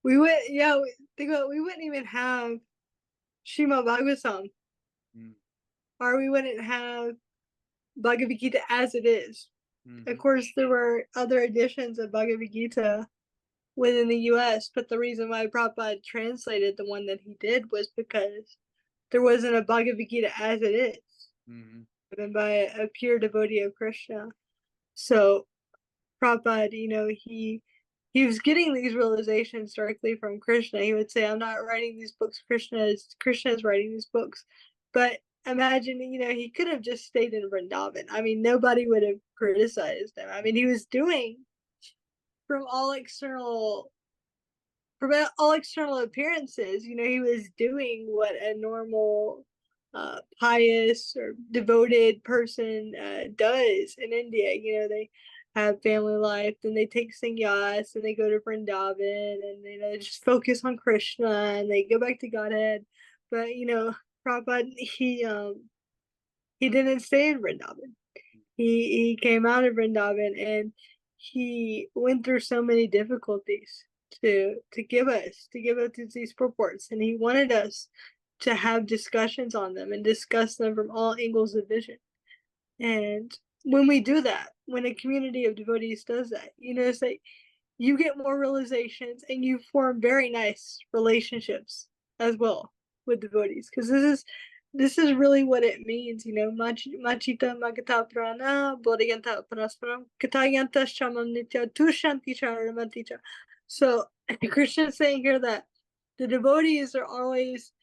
we would, yeah, think about, we wouldn't even have Shima Bhagavatam, Mm, or we wouldn't have Bhagavad Gita as it is. Of mm-hmm, course, there were other editions of Bhagavad Gita within the US, but the reason why Prabhupada translated the one that he did was because there wasn't a Bhagavad Gita as it is, mm-hmm. written by a pure devotee of Krishna. So Prabhupada, he was getting these realizations directly from Krishna. He would say, "I'm not writing these books. Krishna is writing these books." But imagine, he could have just stayed in Vrindavan. I mean, nobody would have criticized him. I mean, he was doing from all external from all external appearances, he was doing what a normal, pious or devoted person does in India. They have family life, then they take sannyas, and they go to Vrindavan, and they just focus on Krishna, and they go back to Godhead. But Prabhupada, he didn't stay in Vrindavan. He came out of Vrindavan, and he went through so many difficulties to give us these purports, and he wanted us to have discussions on them and discuss them from all angles of vision. And when we do that, when a community of devotees does that, it's like you get more realizations, and you form very nice relationships as well with devotees, because this is really what it means. Machita magata prana bodhiganta parasparam katayanta shamam nitya tushanti charamaticha. So Krishna is saying here that the devotees are always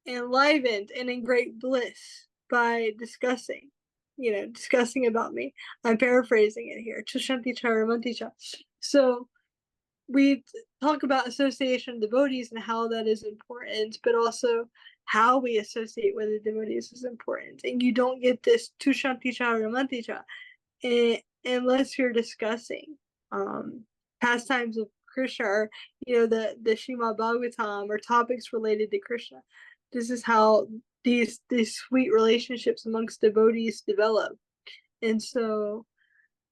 enlivened and in great bliss by discussing about me. I'm paraphrasing it here. Tushanti charamaticha. So we talk about association of devotees and how that is important, but also how we associate with the devotees is important. And you don't get this tushanticha or ramanticha unless you're discussing pastimes of Krishna, or the Shrimad Bhagavatam, or topics related to Krishna. This is how these sweet relationships amongst devotees develop. And so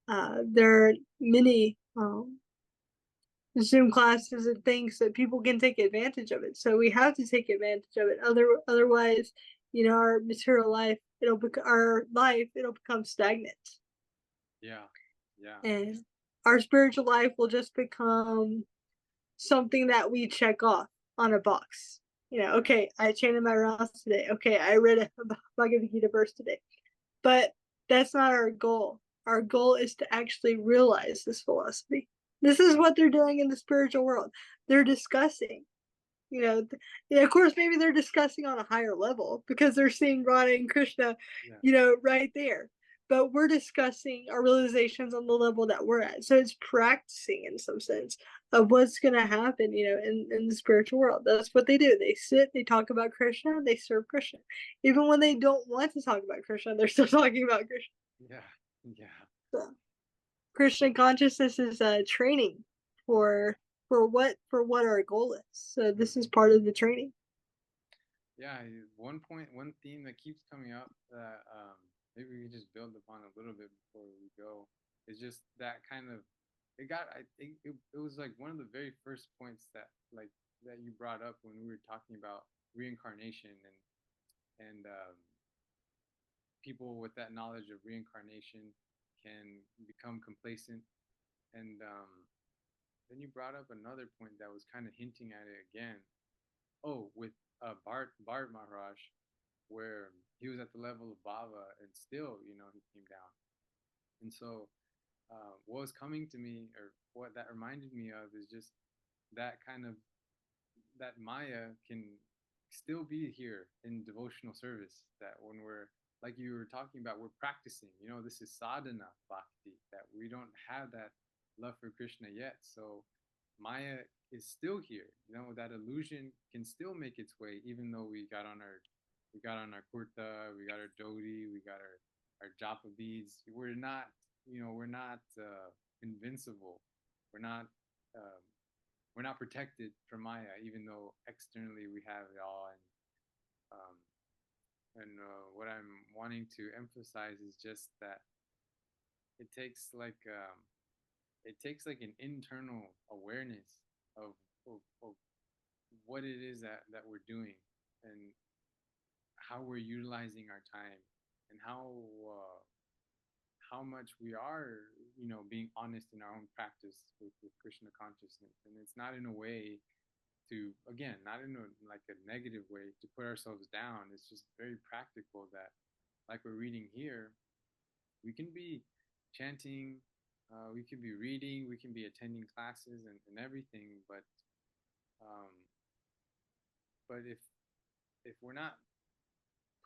there are many Zoom classes and things that people can take advantage of it. So we have to take advantage of it. Otherwise, our material life, it'll become stagnant, Yeah, yeah, and our spiritual life will just become something that we check off on a box. Okay, I chanted my rounds today. Okay, I read a Bhagavad Gita verse today. But that's not our goal. Our goal is to actually realize this philosophy. This is what they're doing in the spiritual world. They're discussing, you know, of course, maybe they're discussing on a higher level because they're seeing Radha and Krishna, yeah, right there. But we're discussing our realizations on the level that we're at. So it's practicing in some sense of what's going to happen, in the spiritual world. That's what they do. They sit, they talk about Krishna, they serve Krishna. Even when they don't want to talk about Krishna, they're still talking about Krishna. yeah, yeah. So Krishna consciousness is training for for what our goal is. So this is Mhm. part of the training. Yeah, one theme that keeps coming up that maybe we can just build upon a little bit before we go is just that kind of I think it was like one of the very first points that that you brought up when we were talking about reincarnation and people with that knowledge of reincarnation can become complacent and then you brought up another point that was kind of hinting at it again. Oh, with Bart Maharaj, where he was at the level of Baba, and still, he came down. And so, what was coming to me, or what that reminded me of, is just that kind of that Maya can still be here in devotional service. That when we're like you were talking about, we're practicing. This is sadhana bhakti. That we don't have that love for Krishna yet. So Maya is still here. That illusion can still make its way, even though we got on our kurta, we got our dhoti, we got our japa beads. We're not invincible. We're not um, we're not protected from Maya, even though externally we have it all. And what I'm wanting to emphasize is just that it takes like an internal awareness of, of what it is that we're doing, and how we're utilizing our time, and how much we are, being honest in our own practice with Krishna consciousness. And it's not in a way to, again, not in a, like a negative way to put ourselves down. It's just very practical that, like we're reading here, we can be chanting, we can be reading, we can be attending classes and everything, um, but if we're not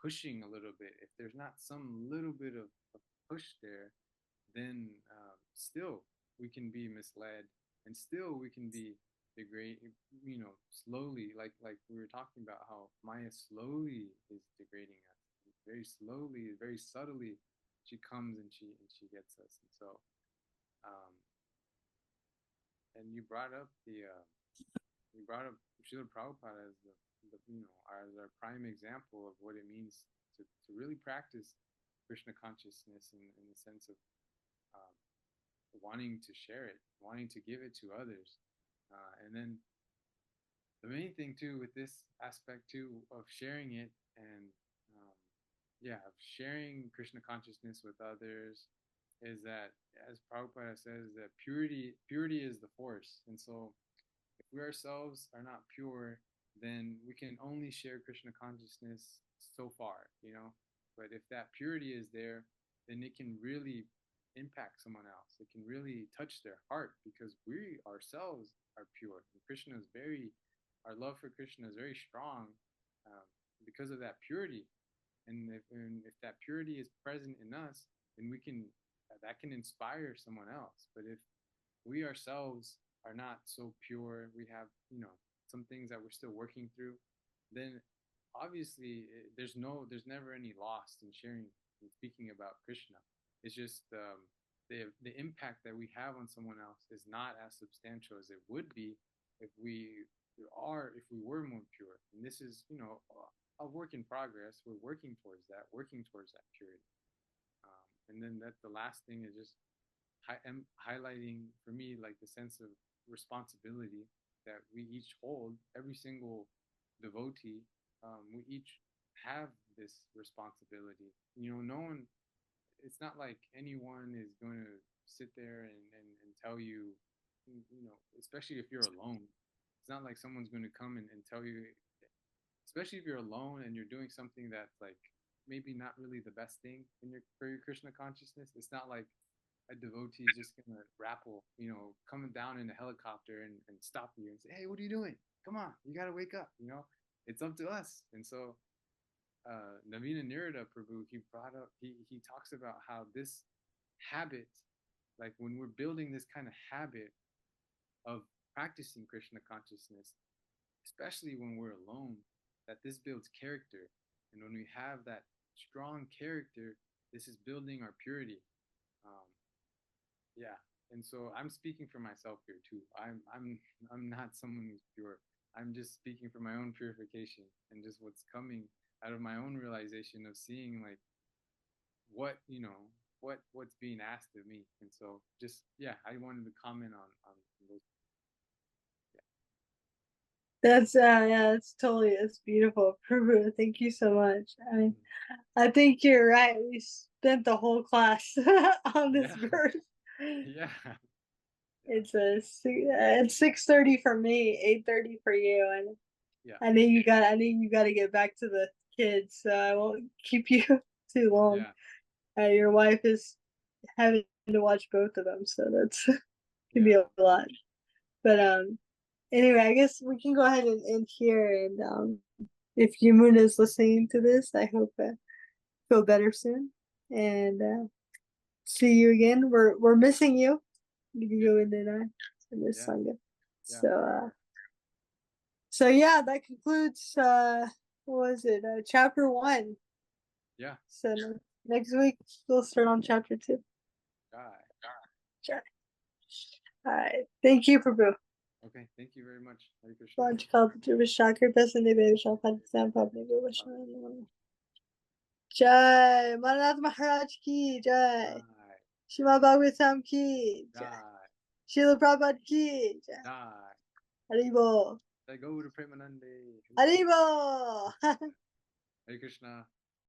pushing a little bit, if there's not some little bit of push there, then still we can be misled, and still we can be degrade, slowly, like we were talking about how Maya slowly is degrading us, very slowly, very subtly. She comes and she gets us. And so, um, and you brought up Srila Prabhupada as the as our prime example of what it means to really practice Krishna consciousness in the sense of um, wanting to share it, wanting to give it to others. And then the main thing too with this aspect too of sharing it, and um, yeah, of sharing Krishna consciousness with others, is that, as Prabhupada says, that purity is the force. And so if we ourselves are not pure, then we can only share Krishna consciousness so far. But if that purity is there, then it can really impact someone else. It can really touch their heart because we ourselves are pure. And our love for Krishna is very strong, um, because of that purity. And if that purity is present in us, then that can inspire someone else. But if we ourselves are not so pure, we have some things that we're still working through, then obviously there's never any loss in sharing and speaking about Krishna. It's just the impact that we have on someone else is not as substantial as it would be if we were more pure. And this is a work in progress. We're working towards that purity. And then that the last thing is just highlighting for me, like, the sense of responsibility that we each hold. Every single devotee, we each have this responsibility. No one. It's not like anyone is going to sit there and tell you, especially if you're alone. It's not like someone's going to come and tell you, especially if you're alone and you're doing something that's like maybe not really the best thing for your Krishna consciousness. It's not like a devotee is just gonna rappel, coming down in a helicopter and stop you and say, "Hey, what are you doing? Come on, you gotta wake up." It's up to us. And so, Navina Nirada Prabhu, he talks about how this habit, like when we're building this kind of habit of practicing Krishna consciousness, especially when we're alone, that this builds character. And when we have that strong character, this is building our purity. Um, yeah. And so I'm speaking for myself here too. I'm not someone who's pure. I'm just speaking for my own purification and just what's coming out of my own realization of seeing, like, what what's being asked of me. And so, just, yeah, I wanted to comment on those. That's yeah, it's beautiful. Prabhu, thank you so much. I mean, I think you're right. We spent the whole class on this Yeah. verse. Yeah. It's it's 6:30 for me, 8:30 for you, and Yeah. I know you got to get back to the kids, so I won't keep you too long. Yeah. Your wife is having to watch both of them, so that's can be Yeah. a lot. But anyway, I guess we can go ahead and end here. And if Yamuna is listening to this, I hope feel better soon. And see you again. We're missing you. Yeah. You and then I miss Yeah. Sangha. Yeah. So so yeah, that concludes what was it? Chapter 1. Yeah. So next week we'll start on chapter 2. Right. Sure. All right. Thank you, Prabhu. Okay. Thank you very much. Hare Krishna. Launch call to Vishakar Pesande Vishal Pakistan Public Jai Mananath Maharaj ki Jai. Bye. Shima Bhagavatam ki jai. Jai. Srila Prabhupada ki jai. Jai. Haribo. Jai Gaur Premanande. Haribo. Hare Krishna.